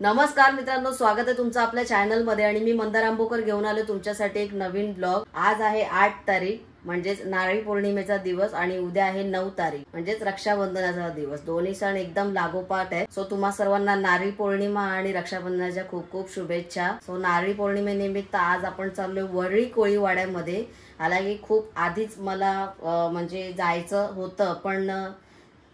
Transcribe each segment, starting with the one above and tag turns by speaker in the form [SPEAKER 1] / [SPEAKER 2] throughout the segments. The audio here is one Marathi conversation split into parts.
[SPEAKER 1] नमस्कार मित्रांनो, स्वागत आहे तुमचं आपल्या चॅनल मध्ये आणि मी मंदार आंबोकर घेऊन आलो तुमच्यासाठी एक नवीन ब्लॉग। आज आहे 8 तारीख म्हणजेच नारळी पौर्णिमेचा दिवस आणि उद्या आहे 9 तारीख म्हणजेच रक्षाबंधनाचा दिवस। दोन्ही सण एकदम लागोपाठ आहे। सो तुम्हा सर्वांना नारळी पौर्णिमा आणि रक्षाबंधनाच्या खूप खूप शुभेच्छा। सो नारळी पौर्णिमेनिमित्त आज आपण चाललोय वरळी कोळीवाड्यामध्ये। हालाकी खूप आधीच मला म्हणजे जायचं होतं, पण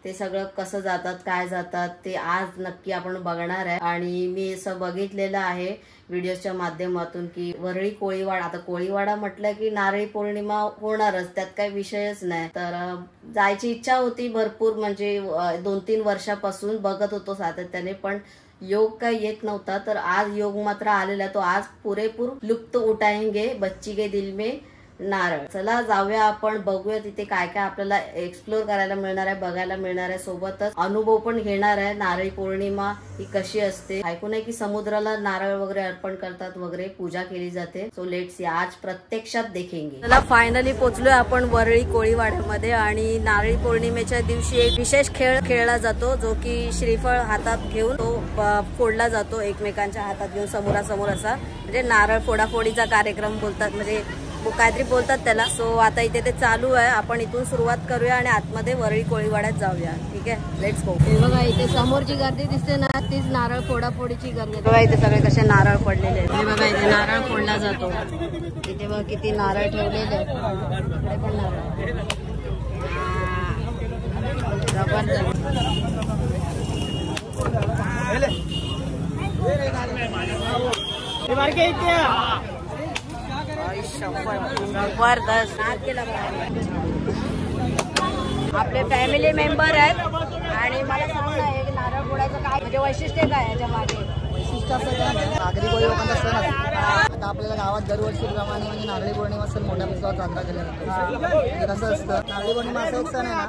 [SPEAKER 1] ते सगळं कसं जातात काय जातात ते आज नक्की आपण बघणार आहे। आणि मी असं बघितलेलं आहे व्हिडिओच्या माध्यमातून की वरळी कोळीवाडा, आता कोळीवाडा म्हटलं की नारळी पौर्णिमा होणारच, त्यात काही विषयच नाही। तर जायची इच्छा होती भरपूर, म्हणजे 2-3 वर्षापासून बघत होतो सातत्याने, पण योग काही येत नव्हता। तर आज योग मात्र आलेला, तो आज पुरेपूर लुप्त उठाएंगे बच्ची के दिल में नारळ। चला जाऊया आपण, बघूया तिथे काय काय आपल्याला एक्सप्लोर करायला मिळणार आहे, बघायला मिळणार आहे, सोबतच अनुभव पण घेणार आहे नारळी पौर्णिमा ही कशी असते। ऐकून आहे की समुद्राला नारळ वगैरे अर्पण करतात वगैरे, पूजा केली जाते। सो लेट्स सी, आज प्रत्यक्षात देखेंगे। चला फायनली पोहोचलोय आपण वरळी कोळीवाड्यामध्ये आणि नारळी पौर्णिमेच्या दिवशी एक विशेष खेळ खेळला जातो, जो की श्रीफळ हातात घेऊन तो फोडला जातो, एकमेकांच्या हातात घेऊन समोरासमोर असा, म्हणजे नारळ फोडाफोडीचा कार्यक्रम बोलतात, म्हणजे काहीतरी बोलतात त्याला। सो आता इथे ते चालू आहे, आपण इथून सुरुवात करूया आणि आतमध्ये वरळी कोळीवाड्यात जाऊया। ठीक आहे, लेट्स गो। हे बघा इथे समोरची गर्दी दिसते ना, तीच नारळ फोडाफोडीची गर्दी। बघा इथे सगळे कसे नारळ पडलेले आहेत। हे बघा इथे नारळ फोडला जातो, इथे बघा किती नारळ ठेवलेले आहेत, इकडे पण नारळ। जबरदस्त आपले फॅमिली मेंबर आहेत आणि मला सांग ना, एक नारळ फोडायचं काय म्हणजे वैशिष्ट्य काय याच्या मागे?
[SPEAKER 2] नागरी कोळी लोकांचा सण आहे। आता आपल्याला गावात दरवर्षीप्रमाणे म्हणजे नारळी पौर्णिमा सण मोठ्या उत्सवात साजरा केला जातो। कसं असतं, नारळी पौर्णिमा असा एक सण आहे ना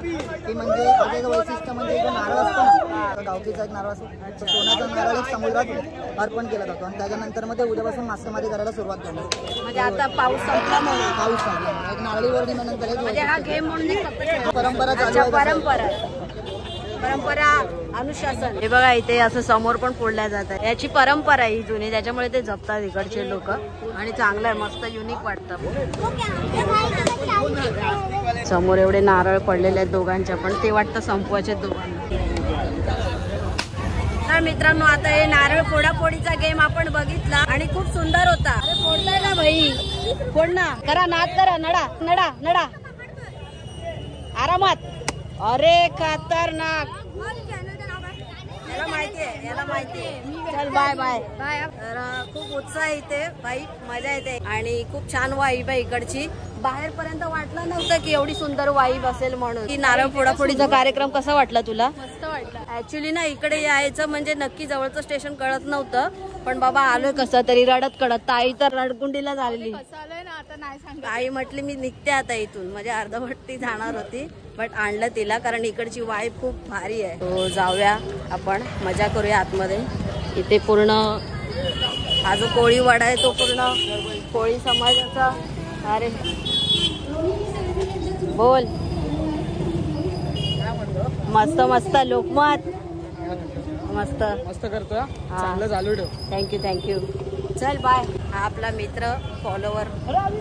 [SPEAKER 2] की म्हणजे एक वैशिष्ट्य म्हणजे एक नारळ असतो ना, गावकीचा एक नारळ असतो, सोन्याचा नारळ एक समुद्रात अर्पण केला जातो आणि त्याच्यानंतर मग ते उद्यापासून मासेमारी करायला सुरुवात झाली।
[SPEAKER 1] म्हणजे आता पाऊस संपला म्हणून,
[SPEAKER 2] पाऊस संपला एक नारळी पौर्णिमेनंतर एक
[SPEAKER 1] हा गेम म्हणून
[SPEAKER 2] परंपरा चालू आहे।
[SPEAKER 1] परंपरा अनुशासन। हे बघा इथे असं समोर पण फोडल्या जातात, याची परंपरा ही जुनी, त्याच्यामुळे ते जपतात इकडचे लोक आणि चांगलं आहे, मस्त युनिक वाटतं। समोर एवढे नारळ पडलेले आहेत दोघांच्या, पण ते वाटतं संपवायचे दोघांना। तर मित्रांनो, आता हे नारळ फोडाफोडीचा गेम आपण बघितला आणि खूप सुंदर होता। अरे फोडलाय ना भाई, फोड ना, करा नाद करा, नडा नडा नडा आरामात। अरे खतरनाक, याला माहिती आहे, याला माहिती आहे। चल बाय बाय बाय। तर खूप उत्साह इथे भाई, मजा येते आणि खूप छान वाईब आहे इकडची। बाहेर पर्यंत वाटलं नव्हतं की एवढी सुंदर वाईब असेल म्हणून। की नारळ फोडाफोडीचा कार्यक्रम कसा वाटला तुला? मस्त वाटला। ऍक्च्युली ना इकडे यायचं म्हणजे नक्की जवळचं स्टेशन कळत नव्हतं, पण बाबा आलोय कसं तरी रडत कडत। ताई तर रडकुंडीला झालेली, ताई म्हटली मी निघते आता इथून, म्हणजे अर्धवट ती जाणार होती, बट आणलं तिला कारण इकडची वाईब खूप भारी आहे। तो जाऊया आपण, मजा करूया आतमध्ये। इथे पूर्ण हा जो कोळीवाडा आहे तो पूर्ण कोळी समाजाचा। अरे बोल, मस्त मस्त लोकमत, मस्त
[SPEAKER 2] मस्त करतोय, चांगलं चालू ठेव।
[SPEAKER 1] Thank you thank you. चल बाय। हा आपला मित्र, फॉलोवर,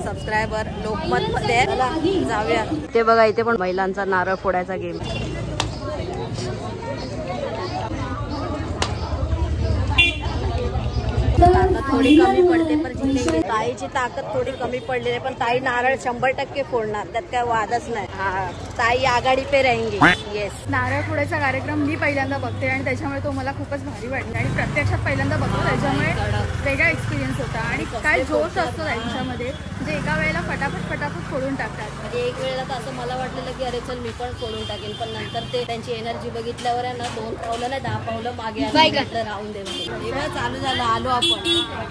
[SPEAKER 1] सबस्क्रायबर लोकमत मध्ये, जाऊया। ते बघा इथे पण महिलांचा नारळ फोडायचा गेम। थोडी कमी पडते पण जिंकली, ताईची ताकद थोडी कमी पडलेली आहे, पण ताई नारळ 100% फोडणार, त्यात काय वादच नाही। हा, ताई आघाडी पे रहेंगे। येस,
[SPEAKER 3] नारळ फोडायचा कार्यक्रम मी पहिल्यांदा बघते आणि त्याच्यामुळे तो मला खूपच भारी वाटला आणि प्रत्यक्षात पहिल्यांदा बघतो, त्याच्यामुळे वेगळा एक्सपिरियन्स होता आणि काय जोश असतो त्यांच्यामध्ये, म्हणजे एका वेळेला फटाफट फटाफट फोडून टाकतात।
[SPEAKER 1] म्हणजे एक वेळेला तर असं मला वाटलेलं की अरे चल मी पण फोडून टाकेन, पण नंतर ते त्यांची एनर्जी बघितल्यावर आहे ना 2 पावलं नाही 10 पावलं मागे राहून दे। चालू झालं, आलो आपण,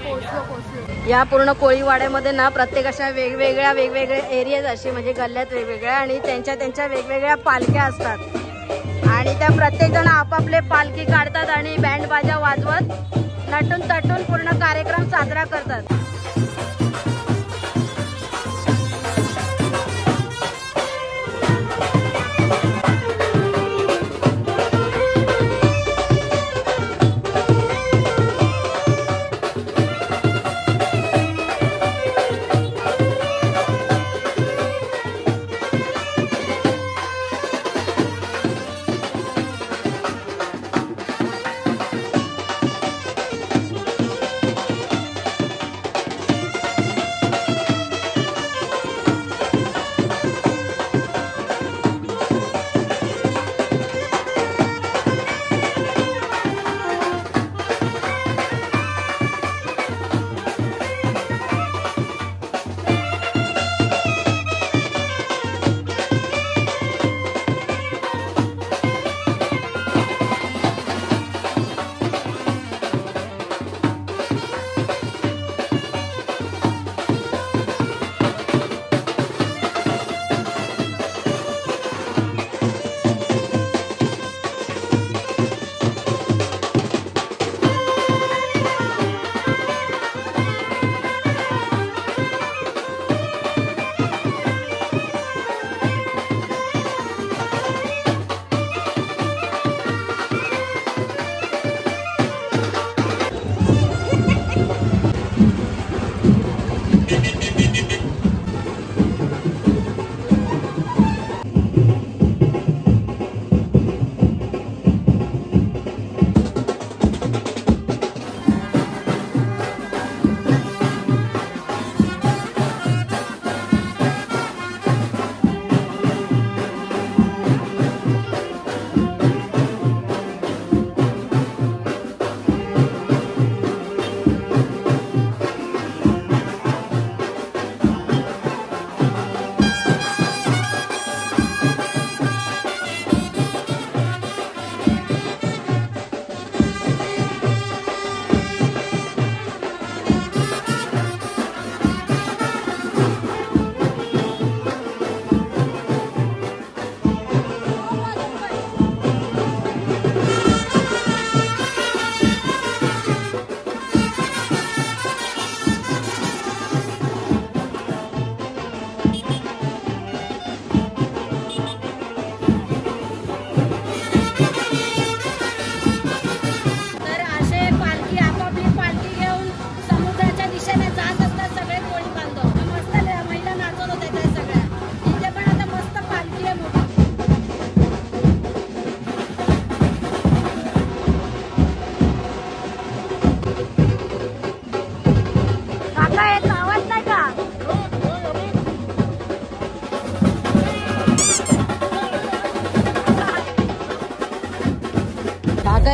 [SPEAKER 1] पोहोचलो। या पूर्ण कोळीवाड्यामध्ये ना प्रत्येक अशा वेगवेगळ्या एरियाज अशी, म्हणजे गल्ल्यात वेगवेगळ्या, आणि त्यांच्या वेगवेगळ्या पालख्या असतात आणि त्या प्रत्येक जण आपापले पालखी काढतात आणि बँड बाजा वाजवत नटून तटून पूर्ण कार्यक्रम साजरा करतात।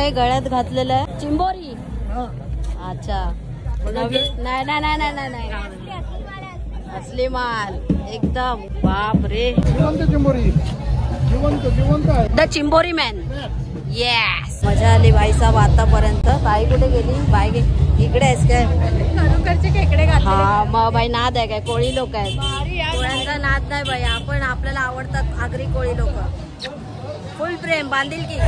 [SPEAKER 1] हे गळ्यात घातलेलं आहे चिंबोरी. अच्छा नाही नाही नाही नाही नाही असली माल एकदम. बाप रे द चिंबोरी मॅन. येस मजा आली बाई साहेब आतापर्यंत. बाई कुठे गेली? बाई इकडे आहेस काय?
[SPEAKER 3] खरोखरचे खेकडे घातले.
[SPEAKER 1] हा मग बाई नाद आहे काय? कोळी लोक आहेत. कोळ्यांचा नाद नाही बाई. आपण आपल्याला आवडतात आगरी कोळी लोक. फुल प्रेम बांधील की.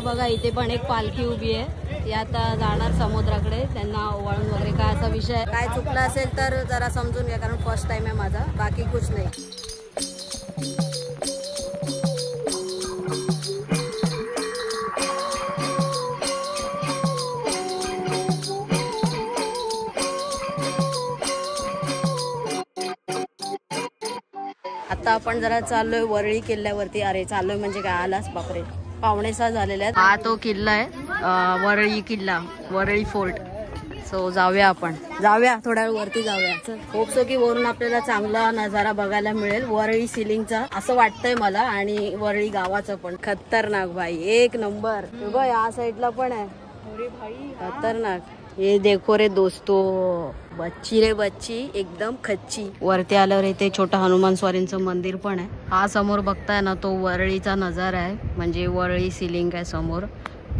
[SPEAKER 1] बघा इथे पण एक पालखी उभी आहे. ती आता जाणार समुद्राकडे. त्यांना ओवाळून वगैरे काय असा विषय काय चुकला असेल तर जरा समजून घ्या, कारण फर्स्ट टाइम आहे माझा. बाकी कुछ नाही. आता आपण जरा चाललोय वरळी किल्ल्यावरती. अरे चाललोय म्हणजे काय, आलाच बापरे. 5:45 झालेले आहेत. हा तो किल्ला आहे वरळी किल्ला, वरळी फोर्ट. सो जाऊया आपण. जाऊया थोड्या वेळ वरती जाऊया. होप सो की वरून आपल्याला चांगला नजारा बघायला मिळेल वरळी सिलिंगचा असं वाटतंय मला. आणि वरळी गावाचं पण खतरनाक भाई, एक नंबर. बघ या साईडला पण आहे खतरनाक. ये देखो रे दोस्तो, बच्ची रे बच्ची एकदम खच्ची. वरती आल्यावर इथे छोटा हनुमान स्वारींचं मंदिर पण आहे. हा समोर बघताय ना तो वरळीचा नजारा आहे, म्हणजे वरळी सिलिंग आहे समोर.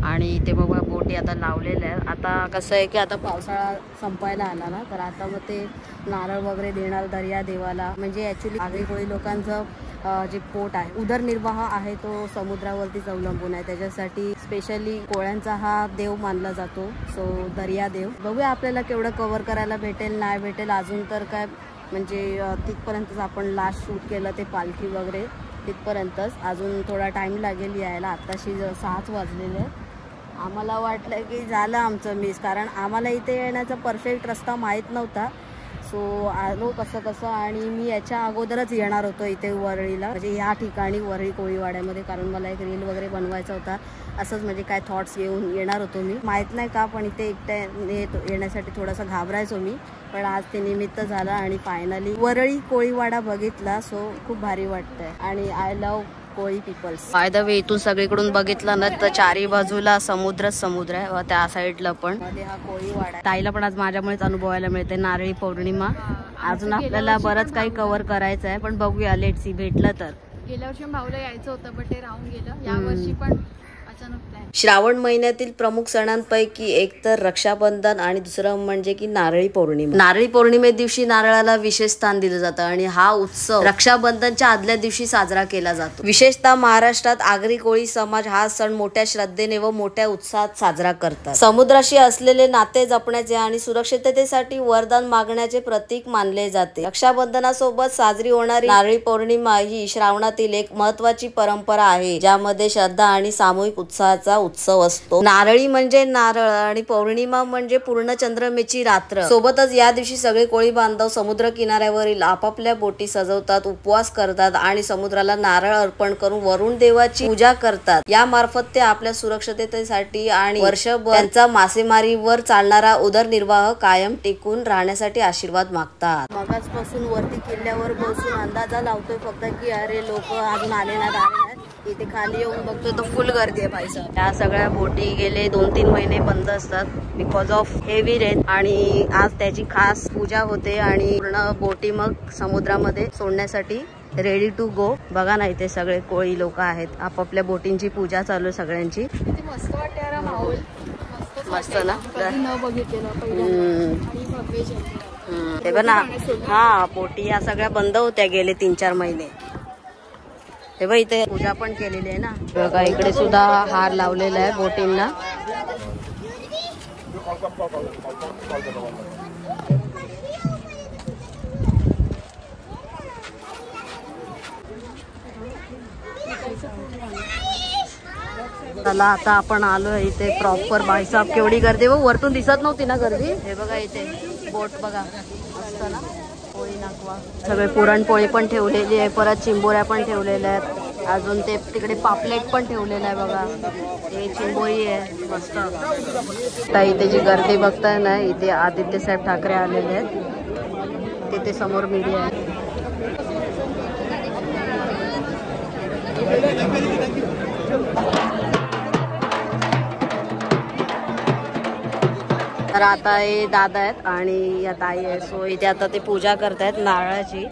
[SPEAKER 1] आणि इथे बघा बोटी आता लावलेल्या आहेत. आता कसं आहे की आता पावसाळा संपायला आला ना, तर आता मग ते नारळ वगैरे देणार दर्या देवाला. म्हणजे ऍक्च्युली आगरी कोळी लोकांचं जे पोट आहे, उदरनिर्वाह आहे तो समुद्रावरतीच अवलंबून आहे. त्याच्यासाठी स्पेशली कोळ्यांचा हा देव मानला जातो. सो दर्या देव. बघूया आपल्याला केवढं कव्हर करायला भेटेल नाही भेटेल. अजून तर काय म्हणजे तिथपर्यंतच आपण लास्ट शूट केलं ते पालखी वगैरे तिथपर्यंतच. अजून थोडा टाइम लागेल यायला. आत्ताशी 6 वाजलेले आहेत. आम्हाला वाटलं की झालं आमचं मिस, कारण आम्हाला इथे येण्याचा परफेक्ट रस्ता माहीत नव्हता. सो आलो कसं कसं. आणि मी याच्या अगोदरच येणार होतो इथे वरळीला, म्हणजे ह्या ठिकाणी वरळी कोळीवाड्यामध्ये, कारण मला एक रील वगैरे बनवायचा होता. असंच म्हणजे काय थॉट्स घेऊन येणार होतो मी. माहीत नाही का पण इथे एकट्या येण्यासाठी थोडासा घाबरायचो मी, पण आज ते निमित्त झालं आणि फायनली वरळी कोळीवाडा बघितला. सो खूप भारी वाटतंय. आणि I love Koli peoples. By the way इथून सगळीकडून बघितलं ना तर चारी बाजूला समुद्रच समुद्र आहे. व त्या साईडला पण मध्ये हा कोळीवाडा. ताईला पण आज माझ्यामुळेच अनुभवायला मिळते नारळी पौर्णिमा. अजून आपल्याला बरंच काही कव्हर करायचं आहे, पण बघूया लेट्स सी भेटलं तर.
[SPEAKER 3] गेल्या वर्षी भाऊला यायचं होतं पण ते राहून गेलं. या वर्षी पण अचानक प्लॅन.
[SPEAKER 1] श्रावण महिन्यातील प्रमुख सणांपैकी एक तर रक्षाबंधन आणि दुसरं म्हणजे की नारळी पौर्णिमा. नारळी पौर्णिमे दिवशी नारळाला विशेष स्थान दिलं जातं आणि हा उत्सव रक्षाबंधनच्या आदल्या दिवशी साजरा केला जातो. विशेषतः महाराष्ट्रात आगरी कोळी समाज हा सण मोठ्या श्रद्धेने व मोठ्या उत्साहात साजरा करतात. समुद्राशी असलेले नाते जपण्याचे आणि सुरक्षिततेसाठी वरदान मागण्याचे प्रतीक मानले जाते. रक्षाबंधनासोबत साजरी होणारी नारळी पौर्णिमा ही श्रावणातील एक महत्वाची परंपरा आहे, ज्यामध्ये श्रद्धा आणि सामूहिक उत्साहाचा उत्सव असतो. नारळी म्हणजे नारळ आणि पौर्णिमा म्हणजे पूर्ण चंद्रमेची रात्र. सोबतच या दिवशी सगळे कोळी बांधव समुद्र किनाऱ्यावरील आपापल्या बोटी सजवतात, उपवास करतात आणि समुद्राला नारळ अर्पण करून वरुण देवाची पूजा करतात. या मार्फत ते आपल्या सुरक्षिततेसाठी आणि वर्षभर त्यांचा मासेमारीवर चालणारा उदरनिर्वाह कायम टिकून राहण्यासाठी आशीर्वाद मागतात. मगाचपासून वरती किल्ल्यावर बसून अंदाजा लावतोय फक्त की अरे लोक अजून आले नाहीत. इथे खाली येऊन बघतोय तर फुल गर्दी आहे पैसा. या सगळ्या बोटी गेले 2-3 महिने बंद असतात बिकॉज ऑफ हेवी रेन. आणि आज त्याची खास पूजा होते आणि पूर्ण बोटी मग समुद्रामध्ये सोडण्यासाठी रेडी टू गो. बघा ना इथे सगळे कोळी लोक आहेत, आपापल्या बोटींची पूजा चालू आहे सगळ्यांची.
[SPEAKER 3] मस्त वाटते माहोल.
[SPEAKER 1] मस्त ना.
[SPEAKER 3] न बघितलेलं पहिल्यांदा.
[SPEAKER 1] ते बघ ना. हा बोटी या सगळ्या बंद होत्या गेले 3-4 महिने. हे बघ इथे पूजा पण केलेली आहे ना. बघा इकडे सुद्धा हार लावलेला आहे बोटींना. चला आता आपण आलोय इथे प्रॉपर. भाईसाहेब केवढी गर्दी. वरतून दिसत नव्हती ना गर्दी. हे बघा इथे बोट बघा मस्त ना. पोळी नाकवा सगळे पुरणपोळी पण ठेवलेली आहे, परत चिंबोऱ्या पण ठेवलेल्या आहेत. अजून ते तिकडे पापलेट पण ठेवलेलं आहे बघा. हे चिंबोरी आहे मस्त. आता इथे जी गर्दी बघताय ना, इथे आदित्य साहेब ठाकरे आलेले आहेत. तिथे समोर मीडिया आहे. तर आता हे दादा आहेत आणि या ताई आहे. सो इथे आता ते पूजा करतायत नारळाची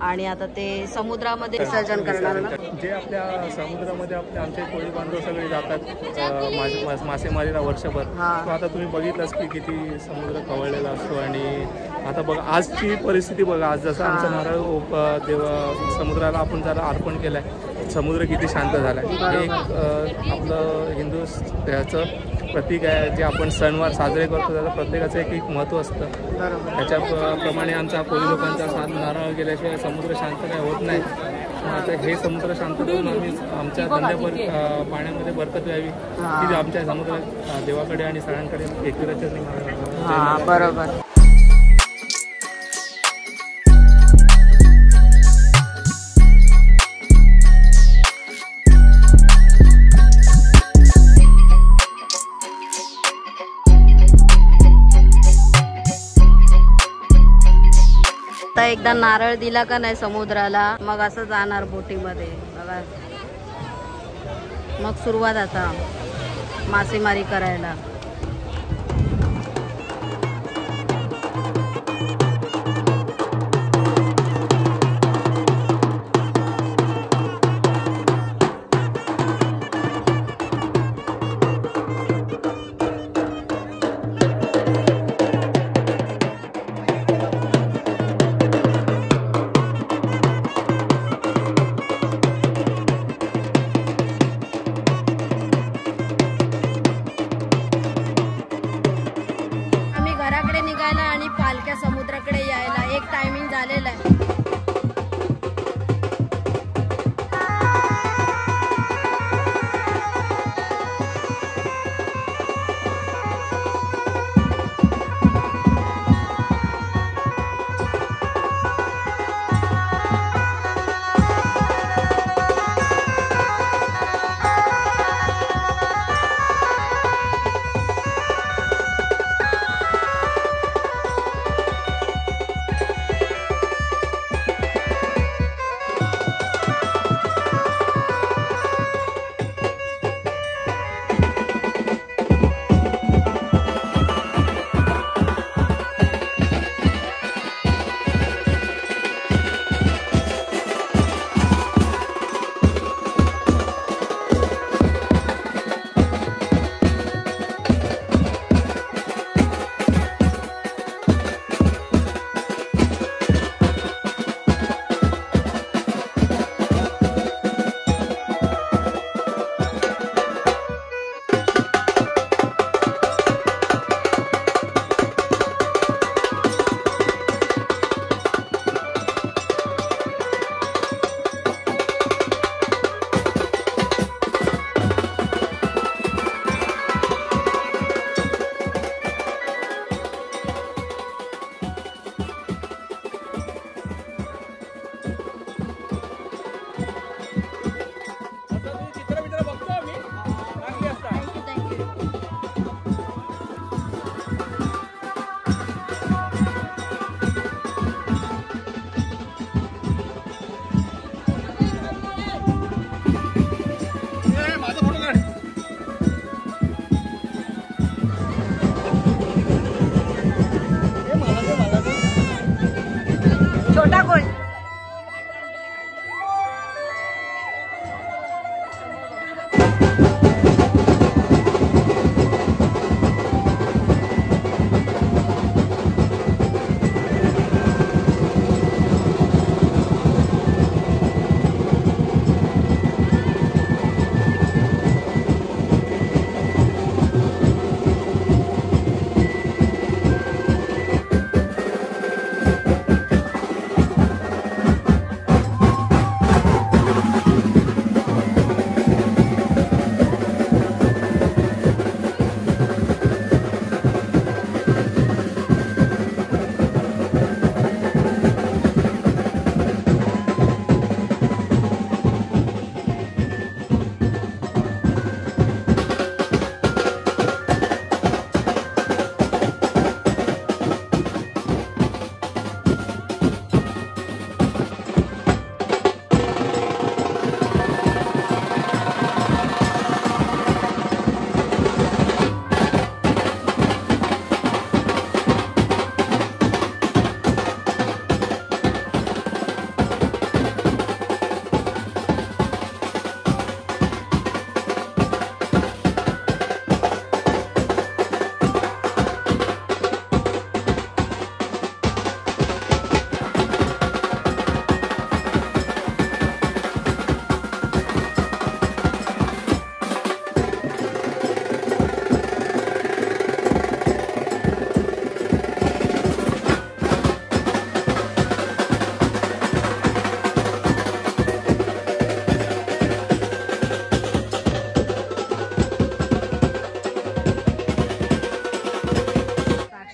[SPEAKER 1] आणि आता ते समुद्रामध्ये विसर्जन करणार ना.
[SPEAKER 4] जे आपल्या समुद्रामध्ये आमचे कोळी बांधव सगळे जातात मासेमारीला वर्षभर. तो आता तुम्ही बघितलंच की किती समुद्र खवळलेला असतो. आणि आता बघा आजची परिस्थिती बघा. आज जसं आमचं नारळ देवा समुद्राला आपण जरा अर्पण केलंय, समुद्र किती शांत झालाय. हे एक आपलं हिंदू ह्याचं प्रतीक आहे. जे आपण सणवार साजरे करतो त्याचं प्रत्येकाचं एक महत्त्व असतं. त्याच्याप्रमाणे आमचा कोळी लोकांचा साथ नारळ गेल्याशिवाय समुद्र शांत काय होत नाही. आता हे समुद्र शांत करून आम्ही आमच्या धंद्यावर पाण्यामध्ये बरकत यावी की आमच्या समुद्र देवाकडे आणि सगळ्यांकडे एकविराच्या
[SPEAKER 1] बरोबर. आता एकदा नारळ दिला का नाही समुद्राला, मग असं जाणार बोटीमध्ये बघा. मग सुरुवात आता मासेमारी करायला.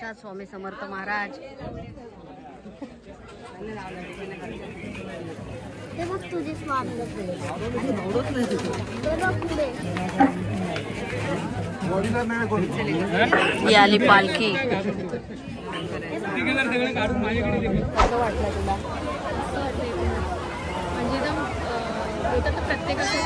[SPEAKER 1] साक्षात स्वामी समर्थ महाराज.
[SPEAKER 5] ते बघ तुझे स्वामी
[SPEAKER 1] ही आली पालखी.
[SPEAKER 3] कसं वाटलं तुला? म्हणजे एकदम होतं तर प्रत्येकाचा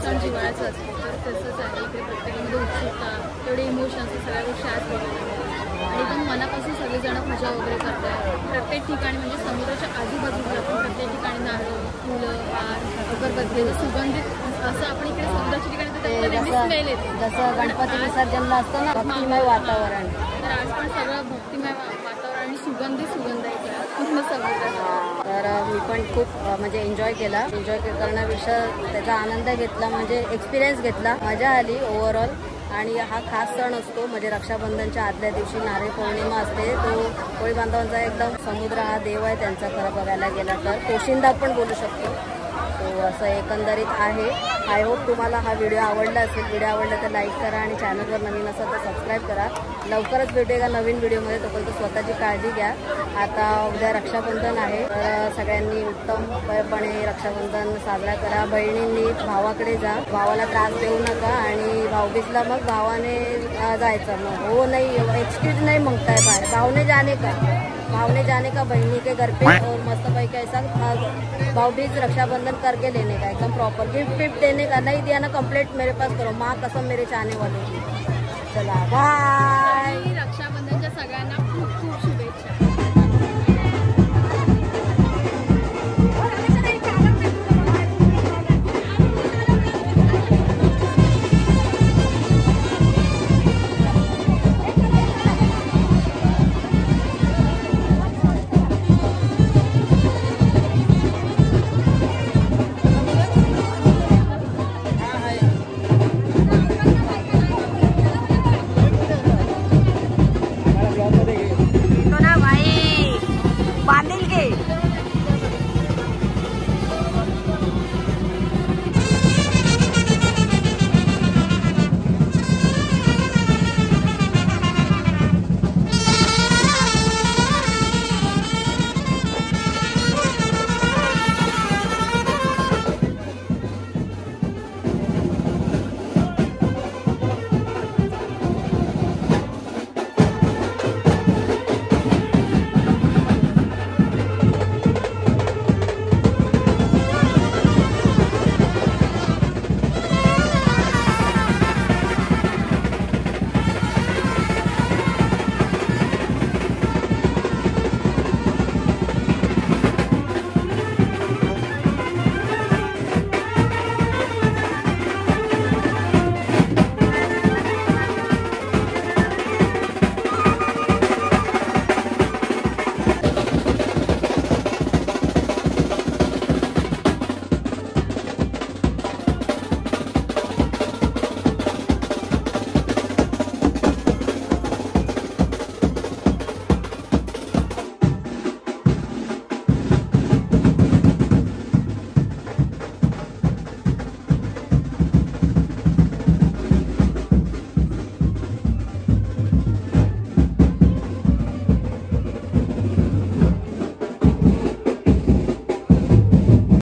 [SPEAKER 3] सण जिव्हाळ्याचा असतो, तर तसंच आहे इकडे प्रत्येकामध्ये उत्सुकता, तेवढे इमोशन्स, सगळ्या गोष्टी आज बघायला मिळतात. आणि एकदम मनापासून सगळेजण पूजा वगैरे करतात. प्रत्येक ठिकाणी म्हणजे समुद्राच्या आजूबाजूला पण प्रत्येक ठिकाणी नारळ, फुलं, हार, अगरबत्ती, सुगंधित असं आपण इकडे समुद्राच्या ठिकाणी तर त्याला नेहमीच स्मेल येते.
[SPEAKER 1] जसं गणपती विसर्जनला असतं ना भक्तिमय वातावरण,
[SPEAKER 3] तर आज पण सगळं भक्तिमय वातावरण आणि सुगंध आहे इकडे पूर्ण समुद्राचा.
[SPEAKER 1] तर मी पण खूप म्हणजे एन्जॉय करण्यापेक्षा त्याचा आनंद घेतला, म्हणजे एक्सपिरियन्स घेतला, मजा आली ओव्हरऑल. आणि हा खास सण असतो म्हणजे रक्षाबंधनच्या आदल्या दिवशी नारळी पौर्णिमा असते. तो कोळी बांधवांचा एकदम समुद्र हा देव आहे त्यांचा खरं बघायला गेला तर, पोशिंदा पण बोलू शकतो. तो असं एकंदरीत आहे. आय होप तुम्हाला हा व्हिडिओ आवडला असेल. व्हिडिओ आवडला तर लाईक करा आणि चॅनलवर नवीन असाल तर सबस्क्राईब करा. लवकरच भेटूया नवीन व्हिडिओमध्ये. तोपर्यंत स्वतःची काळजी घ्या. आता उद्या रक्षाबंधन आहे, तर सगळ्यांनी उत्तमपणे रक्षाबंधन साजरा करा. बहिणींनी भावाकडे जा, भावाला त्रास देऊ नका. आणि भाऊबीजला मग भावाने जायचं, मग हो नाही एक्सक्यूज नाही मांगताय बाहेर, भावने जाने का बहनी के घर पे. और मस्त भाई का ऐसा भाऊबीज रक्षाबंधन करके लेने का, एकदम प्रॉपर गिफ्ट देने का. नहीं दिया ना कंप्लेंट मेरे पास करो, माँ कसम मेरे चाहने वालों की. चला बाय.
[SPEAKER 3] रक्षाबंधनच्या सगळ्यांना